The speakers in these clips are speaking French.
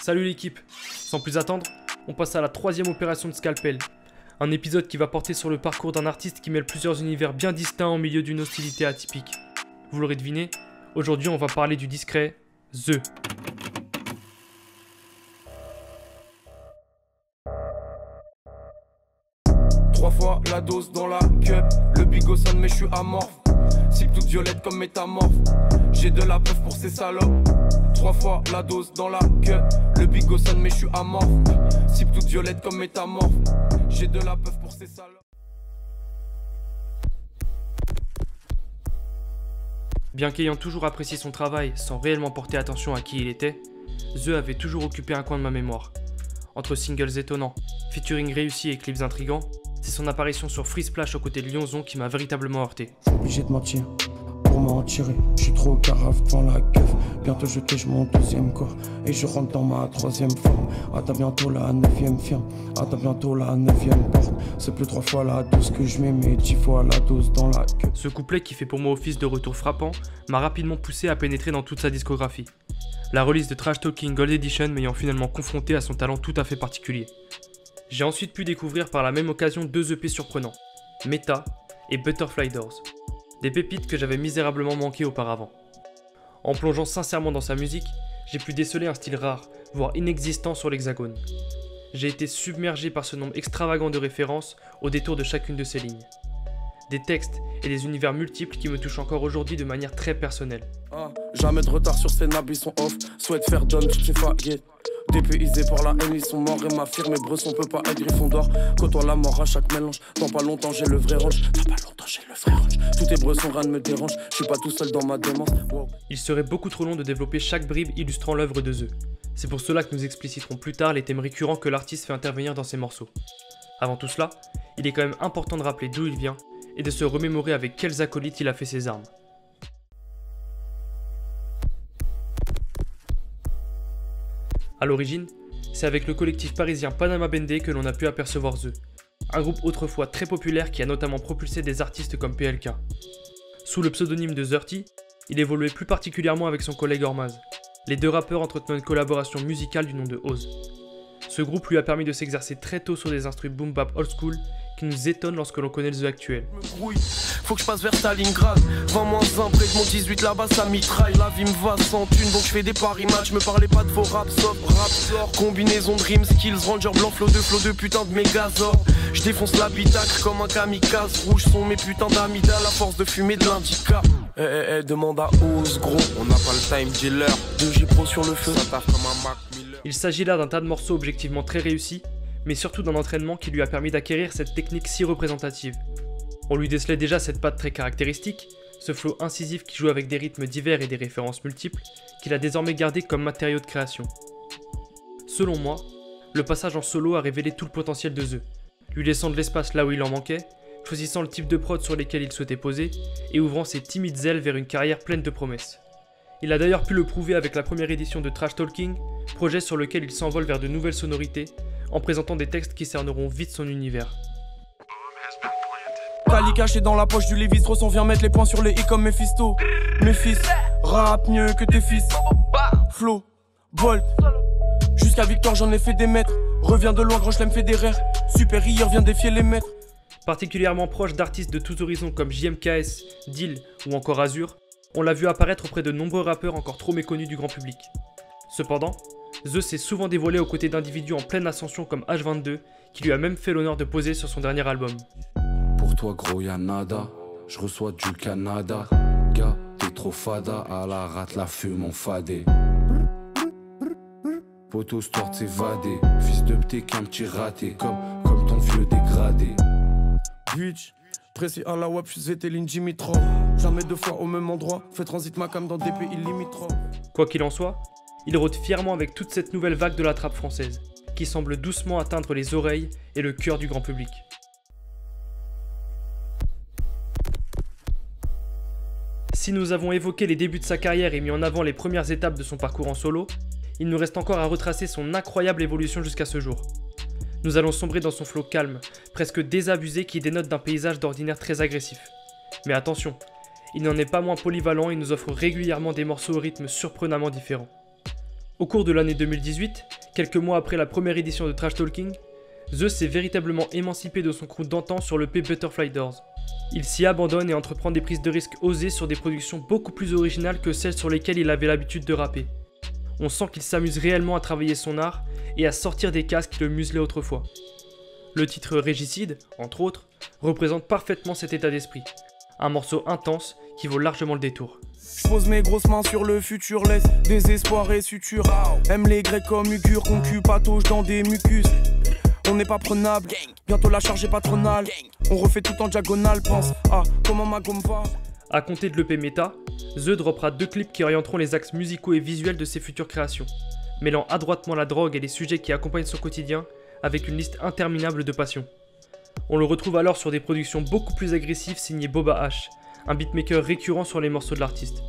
Salut l'équipe. Sans plus attendre, on passe à la troisième opération de Scalpel. Un épisode qui va porter sur le parcours d'un artiste qui mêle plusieurs univers bien distincts au milieu d'une hostilité atypique. Vous l'aurez deviné, aujourd'hui on va parler du discret The. Trois fois la dose dans la cup, le bigot sonne mais je suis amorphe. Cible toute violette comme métamorphe, j'ai de la preuve pour ces salopes. Trois fois la dose dans la cup, le bigot sonne mais je suis amorphe. Cible toute violette comme métamorphe, j'ai de la preuve pour ces salopes. Bien qu'ayant toujours apprécié son travail sans réellement porter attention à qui il était, The avait toujours occupé un coin de ma mémoire. Entre singles étonnants, featuring réussis et clips intrigants, c'est son apparition sur Free Splash aux côtés de Lyonzon qui m'a véritablement heurté. J'suis obligé de mentir pour m'en tirer. J'suis trop carafe devant la keuf. Bientôt je tèche mon deuxième corps et je rentre dans ma troisième forme. À ta bientôt la neuvième firme, à ta bientôt la neuvième porte. C'est plus 3 fois la dose que je mets, mais 10 fois la dose dans la queue. Ce couplet qui fait pour moi office de retour frappant m'a rapidement poussé à pénétrer dans toute sa discographie. La release de Trash Talking Gold Edition m'ayant finalement confronté à son talent tout à fait particulier. J'ai ensuite pu découvrir par la même occasion 2 EP surprenants, Meta et Butterfly Doors, des pépites que j'avais misérablement manquées auparavant. En plongeant sincèrement dans sa musique, j'ai pu déceler un style rare, voire inexistant sur l'hexagone. J'ai été submergé par ce nombre extravagant de références au détour de chacune de ses lignes. Des textes et des univers multiples qui me touchent encore aujourd'hui de manière très personnelle. Jamais de retard sur ces nappes, ils sont off. Souhaite faire John toutes ces faguettes. Dépaysés par la haine, ils sont morts et ma firme, mes bresson peut pas être Gryffondor. Côtoie la mort à chaque mélange. Dans pas longtemps j'ai le vrai range. Dans pas longtemps j'ai le vrai range. Tous tes bressons, rien ne me dérange. Je suis pas tout seul dans ma démence. Wow. Il serait beaucoup trop long de développer chaque bribe illustrant l'œuvre de The. C'est pour cela que nous expliciterons plus tard les thèmes récurrents que l'artiste fait intervenir dans ses morceaux. Avant tout cela, il est quand même important de rappeler d'où il vient et de se remémorer avec quels acolytes il a fait ses armes. A l'origine, c'est avec le collectif parisien Panama Bendé que l'on a pu apercevoir The, un groupe autrefois très populaire qui a notamment propulsé des artistes comme PLK. Sous le pseudonyme de Zerty, il évoluait plus particulièrement avec son collègue Ormaz. Les 2 rappeurs entretenaient une collaboration musicale du nom de Oz. Ce groupe lui a permis de s'exercer très tôt sur des instruments boom bap old school qui nous étonnent lorsque l'on connaît le The actuel. Faut que je passe vers Stalingrad. 20-1 près de mon 18 là-bas ça mitraille. La vie me va sans thune donc je fais des paris match. Me parlez pas de vos raps sauf rap sort. Combinaison de rimes, skills, ranger blanc, flow de putain de mégazord. Je défonce l'habitacle comme un kamikaze. Rouge sont mes putains d'amida. La force de fumer de l'indica. Demande à Oz gros. On n'a pas le time dealer. 2G Pro sur le feu. Ça taffe comme un Mac Miller. Il s'agit là d'un tas de morceaux objectivement très réussis, mais surtout d'un entraînement qui lui a permis d'acquérir cette technique si représentative. On lui décelait déjà cette patte très caractéristique, ce flow incisif qui joue avec des rythmes divers et des références multiples, qu'il a désormais gardé comme matériau de création. Selon moi, le passage en solo a révélé tout le potentiel de The, lui laissant de l'espace là où il en manquait, choisissant le type de prod sur lesquels il souhaitait poser, et ouvrant ses timides ailes vers une carrière pleine de promesses. Il a d'ailleurs pu le prouver avec la première édition de Trash Talking, projet sur lequel il s'envole vers de nouvelles sonorités, en présentant des textes qui cerneront vite son univers. Cali caché dans la poche du Lévi-Strauss, on vient mettre les points sur les i comme Mephisto. Mes fils, rap mieux que tes fils. Flow, Bolt, jusqu'à Victor j'en ai fait des mètres. Reviens de loin, grand chelem fédéraire. Supérieur vient défier les maîtres. Particulièrement proche d'artistes de tous horizons comme JMKS, Deal ou encore Azur, on l'a vu apparaître auprès de nombreux rappeurs encore trop méconnus du grand public. Cependant, The s'est souvent dévoilé aux côtés d'individus en pleine ascension comme H22, qui lui a même fait l'honneur de poser sur son dernier album. Pour toi gros y'a nada, je reçois du Canada. Gars, t'es trop fada, à la rate la fume en fadé. Poto histoire de s'évader, fils de p'té qu'un petit raté, comme ton vieux dégradé. Bitch, précis à la web, je suis Zétéline Dimitro. Jamais 2 fois au même endroit, fais transit ma cam dans des pays limitrophes. Quoi qu'il en soit, il rôde fièrement avec toute cette nouvelle vague de la trappe française, qui semble doucement atteindre les oreilles et le cœur du grand public. Si nous avons évoqué les débuts de sa carrière et mis en avant les premières étapes de son parcours en solo, il nous reste encore à retracer son incroyable évolution jusqu'à ce jour. Nous allons sombrer dans son flow calme, presque désabusé qui dénote d'un paysage d'ordinaire très agressif. Mais attention, il n'en est pas moins polyvalent et nous offre régulièrement des morceaux au rythme surprenamment différents. Au cours de l'année 2018, quelques mois après la première édition de Trash Talking, The s'est véritablement émancipé de son crew d'antan sur le l'EP Butterfly Doors. Il s'y abandonne et entreprend des prises de risques osées sur des productions beaucoup plus originales que celles sur lesquelles il avait l'habitude de rapper. On sent qu'il s'amuse réellement à travailler son art et à sortir des cases qui le muselaient autrefois. Le titre Régicide, entre autres, représente parfaitement cet état d'esprit. Un morceau intense qui vaut largement le détour. Je pose mes grosses mains sur le futur, laisse désespoir et suture. Aime les grecs comme Ugure, concu, patauge dans des mucus. On n'est pas prenable, bientôt la charge est patronale. On refait tout en diagonale, pense à comment ma gomme va. A compter de l'EP Meta, The droppera 2 clips qui orienteront les axes musicaux et visuels de ses futures créations, mêlant adroitement la drogue et les sujets qui accompagnent son quotidien avec une liste interminable de passions. On le retrouve alors sur des productions beaucoup plus agressives signées Boba H, un beatmaker récurrent sur les morceaux de l'artiste.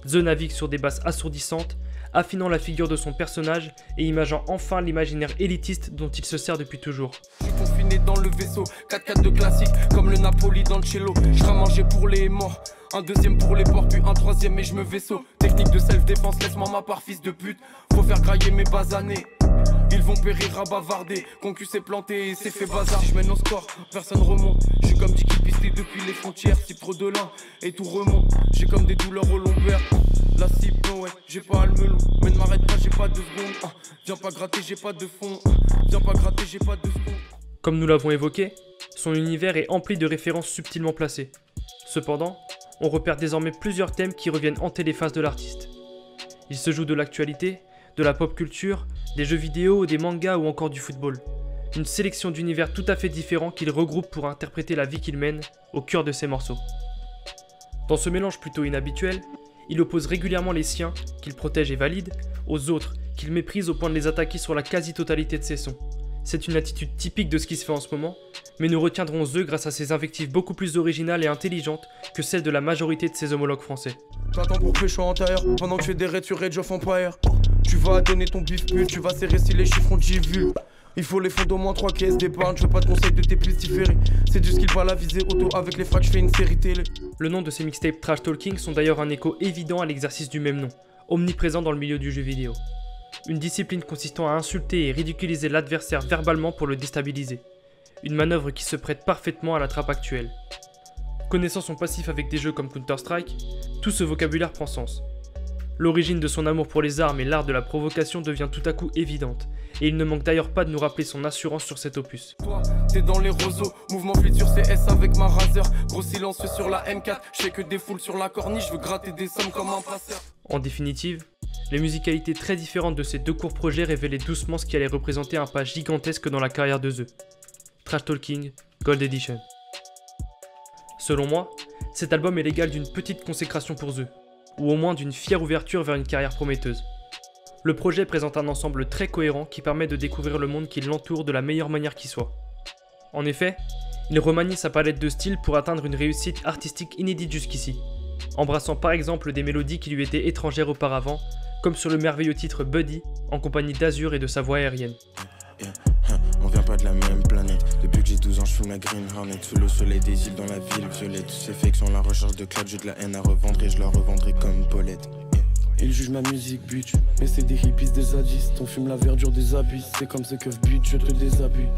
The navigue sur des basses assourdissantes, affinant la figure de son personnage et imaginant enfin l'imaginaire élitiste dont il se sert depuis toujours. Je suis confiné dans le vaisseau, 4-4 de classique, comme le Napoli dans le cello. Je serai mangé pour les morts, un deuxième pour les porcs, puis un troisième et je me vaisseau. Technique de self-défense, laisse-moi ma part, fils de pute. Faut faire grailler mes basanés. Ils vont périr à bavarder, concu s'est planté et s'est fait bazar. Je mène au score, personne remonte. Je suis comme Dicky pisté depuis les frontières, si trop de lin et tout remonte. J'ai comme des douleurs au lombaire. La cible, non ouais, j'ai pas le melon. Mais ne m'arrête pas, j'ai pas de seconde. Viens pas gratter, j'ai pas de fond. Viens pas gratter, j'ai pas de seconde. Comme nous l'avons évoqué, son univers est empli de références subtilement placées. Cependant, on repère désormais plusieurs thèmes qui reviennent hanter les faces de l'artiste. Il se joue de l'actualité, de la pop culture, des jeux vidéo, des mangas ou encore du football. Une sélection d'univers tout à fait différents qu'il regroupe pour interpréter la vie qu'il mène au cœur de ses morceaux. Dans ce mélange plutôt inhabituel, il oppose régulièrement les siens, qu'il protège et valide, aux autres, qu'il méprise au point de les attaquer sur la quasi-totalité de ses sons. C'est une attitude typique de ce qui se fait en ce moment, mais nous retiendrons The grâce à ses invectives beaucoup plus originales et intelligentes que celles de la majorité de ses homologues français. T'attends pour pécho en tailleur, pendant que je fais des raids sur Age of Empire. Tu vas donner ton bif but, tu vas serrer si les chiffres ont j'ai vu. Il faut les fonds d'au moins 3 caisses d'épargne, je veux pas de conseils de tes pestiférés. C'est du skill pas la visée auto, avec les fracs je fais une série télé. Le nom de ses mixtapes Trash Talking sont d'ailleurs un écho évident à l'exercice du même nom, omniprésent dans le milieu du jeu vidéo. Une discipline consistant à insulter et ridiculiser l'adversaire verbalement pour le déstabiliser. Une manœuvre qui se prête parfaitement à la trappe actuelle. Connaissant son passif avec des jeux comme Counter-Strike, tout ce vocabulaire prend sens. L'origine de son amour pour les armes et l'art de la provocation devient tout à coup évidente, et il ne manque d'ailleurs pas de nous rappeler son assurance sur cet opus. Toi, t'es dans les roseaux, mouvement fluide sur CS avec ma razer. Gros silence sur la M4, je fais que des foules sur la corniche, je veux gratter des sommes comme un passeur. En définitive, les musicalités très différentes de ces deux courts projets révélaient doucement ce qui allait représenter un pas gigantesque dans la carrière de The. Trash Talking, Gold Edition. Selon moi, cet album est l'égal d'une petite consécration pour The, ou au moins d'une fière ouverture vers une carrière prometteuse. Le projet présente un ensemble très cohérent qui permet de découvrir le monde qui l'entoure de la meilleure manière qui soit. En effet, il remanie sa palette de styles pour atteindre une réussite artistique inédite jusqu'ici, embrassant par exemple des mélodies qui lui étaient étrangères auparavant, comme sur le merveilleux titre Buddy, en compagnie d'Azur et de sa voix aérienne. On vient pas de la même planète. Depuis que j'ai 12 ans, je fume la Green Hornet. Sous le soleil des îles dans la ville violette. Tous ces fakes sont la recherche de cloud. J'ai de la haine à revendre et je la revendrai comme Paulette. Ils jugent ma musique, bitch. Mais c'est des hippies, des zadistes. On fume la verdure des abysses. C'est comme ce que but, je te déshabille.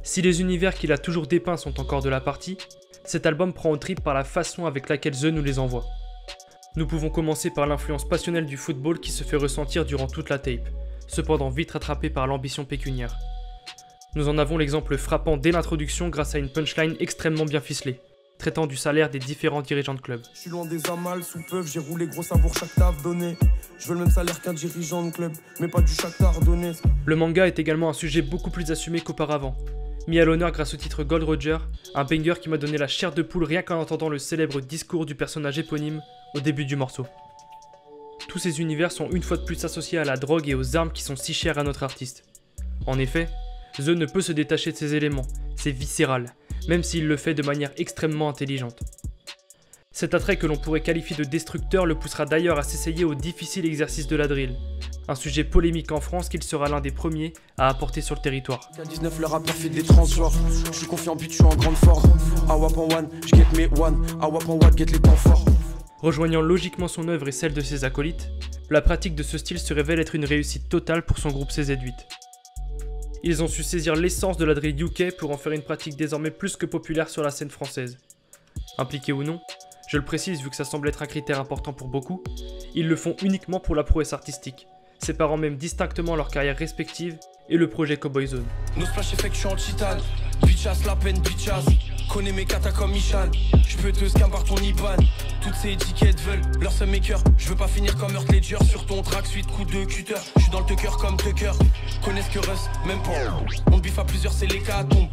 Si les univers qu'il a toujours dépeints sont encore de la partie, cet album prend au trip par la façon avec laquelle The nous les envoie. Nous pouvons commencer par l'influence passionnelle du football qui se fait ressentir durant toute la tape, cependant vite rattrapée par l'ambition pécuniaire. Nous en avons l'exemple frappant dès l'introduction grâce à une punchline extrêmement bien ficelée, traitant du salaire des différents dirigeants de club. Je suis loin des amals sous peuvent, j'ai roulé gros savour chaque taf donné. Je veux le même salaire qu'un dirigeant de club, mais pas du Shakhtar Donetsk. Le manga est également un sujet beaucoup plus assumé qu'auparavant, mis à l'honneur grâce au titre Gold Roger, un banger qui m'a donné la chair de poule rien qu'en entendant le célèbre discours du personnage éponyme au début du morceau. Tous ces univers sont une fois de plus associés à la drogue et aux armes qui sont si chères à notre artiste. En effet, The ne peut se détacher de ces éléments, c'est viscéral, même s'il le fait de manière extrêmement intelligente. Cet attrait que l'on pourrait qualifier de destructeur le poussera d'ailleurs à s'essayer au difficile exercice de la drill, un sujet polémique en France qu'il sera l'un des premiers à apporter sur le territoire. K19 le rappeur fait des transgenres, je suis confiant but, je suis en grande forme. Awap en one, je get mes one, Awap en what, get les temps forts. Rejoignant logiquement son œuvre et celle de ses acolytes, la pratique de ce style se révèle être une réussite totale pour son groupe CZ8. Ils ont su saisir l'essence de la drill UK pour en faire une pratique désormais plus que populaire sur la scène française. Impliqués ou non, je le précise vu que ça semble être un critère important pour beaucoup, ils le font uniquement pour la prouesse artistique, séparant même distinctement leurs carrières respectives et le projet Cowboy Zone. No splash effect, j'suis en titane. Bitchass, la peine, bitchass. Connais mes katas comme Michan. J'peux te scam par ton IBAN. Toutes ces étiquettes veulent leur seum maker. J'veux pas finir comme Earth Ledger sur ton track suite coup de cutter. J'suis dans le tucker comme Tucker. Connaissent que Russ, même pas. On biffe à plusieurs, c'est l'hécatombe.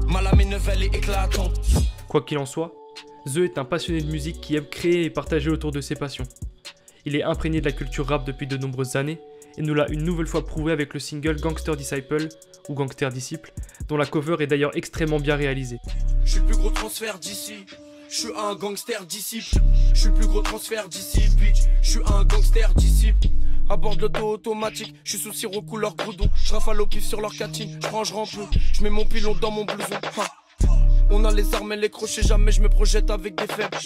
Mal à mes neuf, elle est éclatante. Quoi qu'il en soit, The est un passionné de musique qui aime créer et partager autour de ses passions. Il est imprégné de la culture rap depuis de nombreuses années et nous l'a une nouvelle fois prouvé avec le single Gangster Disciple, ou Gangster Disciple, dont la cover est d'ailleurs extrêmement bien réalisée. Je suis le plus gros transfert d'ici. Je suis un gangster disciple. Je suis le plus gros transfert d'ici, bitch. Je suis un gangster disciple. À bord de l'auto automatique, je suis sous sirop couleur groudon. Je rafale au pif sur leur catine, je range peu. Je mets mon pilon dans mon blouson. On a les armes et les crochets, jamais je me projette avec des faibles.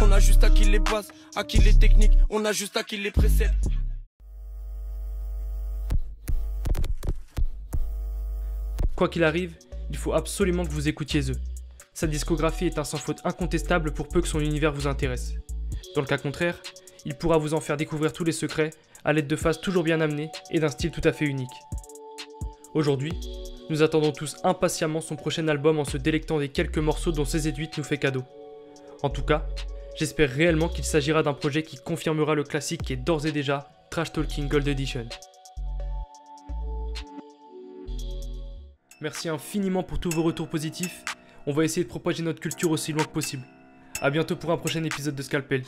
On a juste acquis les bases, acquis les techniques, on a juste acquis les préceptes. Quoi qu'il arrive, il faut absolument que vous écoutiez The. Sa discographie est un sans faute incontestable pour peu que son univers vous intéresse. Dans le cas contraire, il pourra vous en faire découvrir tous les secrets à l'aide de phases toujours bien amenées et d'un style tout à fait unique. Aujourd'hui, nous attendons tous impatiemment son prochain album en se délectant des quelques morceaux dont CZ8 nous fait cadeau. En tout cas, j'espère réellement qu'il s'agira d'un projet qui confirmera le classique qui est d'ores et déjà Trash Talking Gold Edition. Merci infiniment pour tous vos retours positifs, on va essayer de propager notre culture aussi loin que possible. A bientôt pour un prochain épisode de Scalpel.